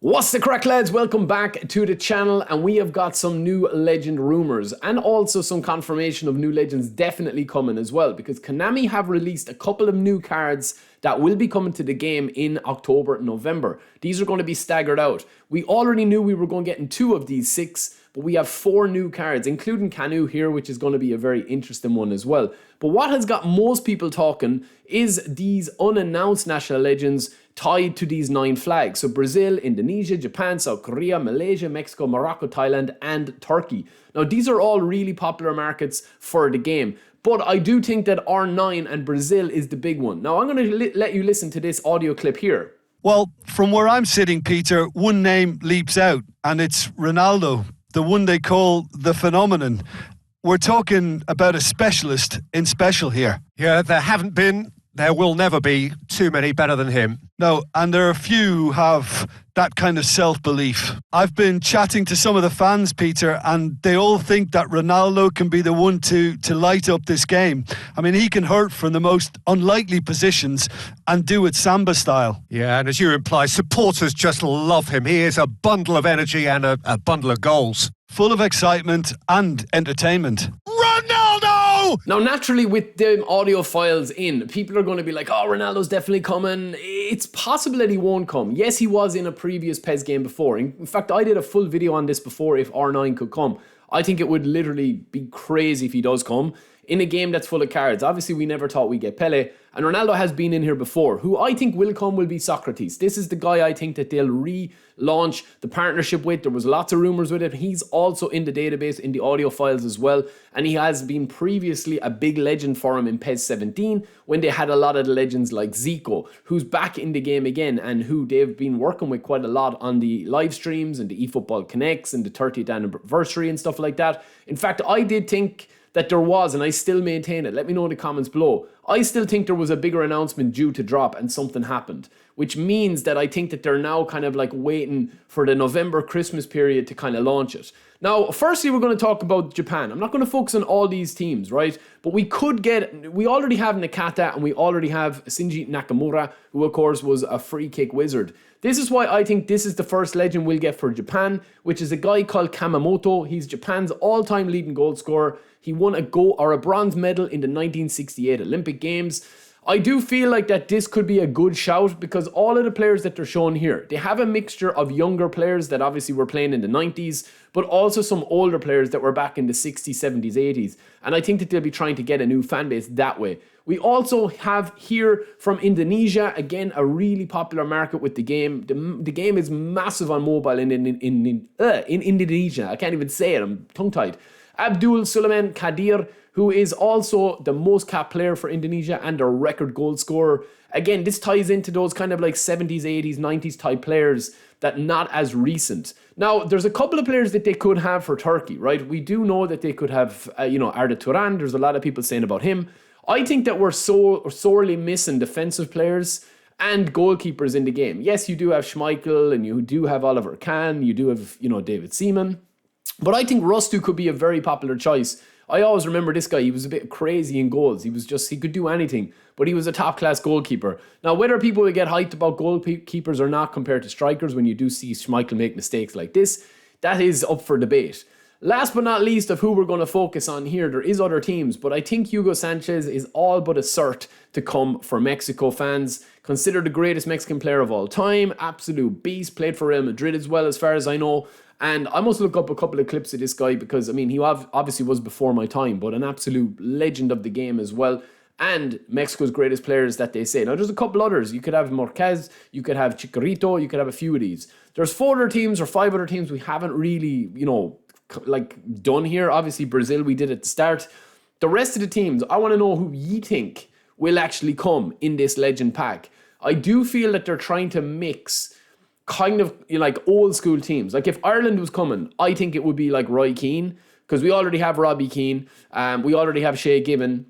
What's the crack, lads? Welcome back to the channel, and we have got some new legend rumors and also some confirmation of new legends definitely coming as well, because Konami have released a couple of new cards that will be coming to the game in October and November. These are going to be staggered out. We already knew we were going to get in 2 of these 6, but we have 4 new cards, including Canu here, which is going to be a very interesting one as well. But what has got most people talking is these unannounced national legends tied to these 9 flags. So Brazil, Indonesia, Japan, South Korea, Malaysia, Mexico, Morocco, Thailand, and Turkey. Now, these are all really popular markets for the game, but I do think that R9 and Brazil is the big one. Now, I'm going to let you listen to this audio clip here. Well, from where I'm sitting, Peter, one name leaps out, and it's Ronaldo, the one they call the phenomenon. We're talking about a specialist in special here. Yeah, there haven't been, there will never be too many better than him. No, and there are a few who have that kind of self-belief. I've been chatting to some of the fans, Peter, and they all think that Ronaldo can be the one to light up this game. I mean, he can hurt from the most unlikely positions and do it Samba style. Yeah, and as you imply, supporters just love him. He is a bundle of energy and a bundle of goals. Full of excitement and entertainment. Ronaldo! Now, naturally, with the audio files in, people are going to be like, oh, Ronaldo's definitely coming. It's possible that he won't come. Yes, he was in a previous PES game before. In fact, I did a full video on this before, if R9 could come. I think it would literally be crazy if he does come in a game that's full of cards. Obviously, we never thought we'd get Pele, and Ronaldo has been in here before. Who I think will come will be Socrates. This is the guy I think that they'll relaunch the partnership with. There was lots of rumours with it. He's also in the database, in the audio files as well, and he has been previously a big legend for him in PES 17 when they had a lot of the legends like Zico, who's back in the game again and who they've been working with quite a lot on the live streams and the eFootball Connects and the 30th anniversary and stuff like that. In fact, I did think that there was, and I still maintain it. Let me know in the comments below. I still think there was a bigger announcement due to drop and something happened, which means that I think that they're now kind of like waiting for the November Christmas period to kind of launch it. Now, firstly, we're going to talk about Japan. I'm not going to focus on all these teams, right? But we already have Nakata and we already have Shinji Nakamura, who of course was a free kick wizard. This is why I think this is the first legend we'll get for Japan, which is a guy called Kamamoto. He's Japan's all-time leading goal scorer. He won a bronze medal in the 1968 Olympic Games. I do feel like that this could be a good shout because all of the players that they're showing here, they have a mixture of younger players that obviously were playing in the 90s, but also some older players that were back in the 60s, 70s, 80s. And I think that they'll be trying to get a new fan base that way. We also have here from Indonesia, again, a really popular market with the game. The game is massive on mobile in Indonesia. I can't even say it, I'm tongue-tied. Abdul Sulaiman Kadir, who is also the most capped player for Indonesia and a record goal scorer. Again, this ties into those kind of like 70s, 80s, 90s type players that not as recent. Now, there's a couple of players that they could have for Turkey, right? We do know that they could have, Arda Turan. There's a lot of people saying about him. I think that we're so sorely missing defensive players and goalkeepers in the game. Yes, you do have Schmeichel and you do have Oliver Kahn. You do have, David Seaman. But I think Rustu could be a very popular choice. I always remember this guy. He was a bit crazy in goals. He could do anything, but he was a top-class goalkeeper. Now, whether people will get hyped about goalkeepers or not compared to strikers when you do see Schmeichel make mistakes like this, that is up for debate. Last but not least of who we're going to focus on here, there is other teams, but I think Hugo Sanchez is all but a cert to come for Mexico fans. Considered the greatest Mexican player of all time, absolute beast, played for Real Madrid as well, as far as I know. And I must look up a couple of clips of this guy because, I mean, he obviously was before my time, but an absolute legend of the game as well. And Mexico's greatest players that they say. Now, there's a couple others. You could have Marquez, you could have Chicharito, you could have a few of these. There's 4 other teams or 5 other teams we haven't really, done here. Obviously, Brazil, we did at the start. The rest of the teams, I want to know who you think will actually come in this legend pack. I do feel that they're trying to mix kind of like old school teams. Like if Ireland was coming, I think it would be like Roy Keane, because we already have Robbie Keane, we already have Shea Given.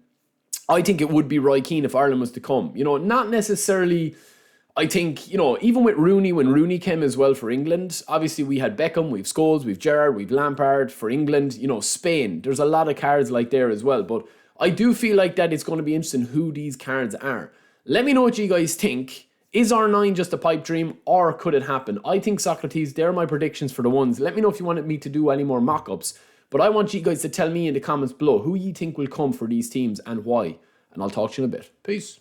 I think it would be Roy Keane if Ireland was to come. Not necessarily, I think, even with Rooney, when Rooney came as well for England, obviously we had Beckham, we've Scholes, we've Gerrard, we've Lampard for England, Spain. There's a lot of cards like there as well, but I do feel like that it's going to be interesting who these cards are. Let me know what you guys think Is R9 just a pipe dream, or could it happen? I think, Socrates, they're my predictions for the ones. Let me know if you wanted me to do any more mock-ups. But I want you guys to tell me in the comments below who you think will come for these teams and why. And I'll talk to you in a bit. Peace.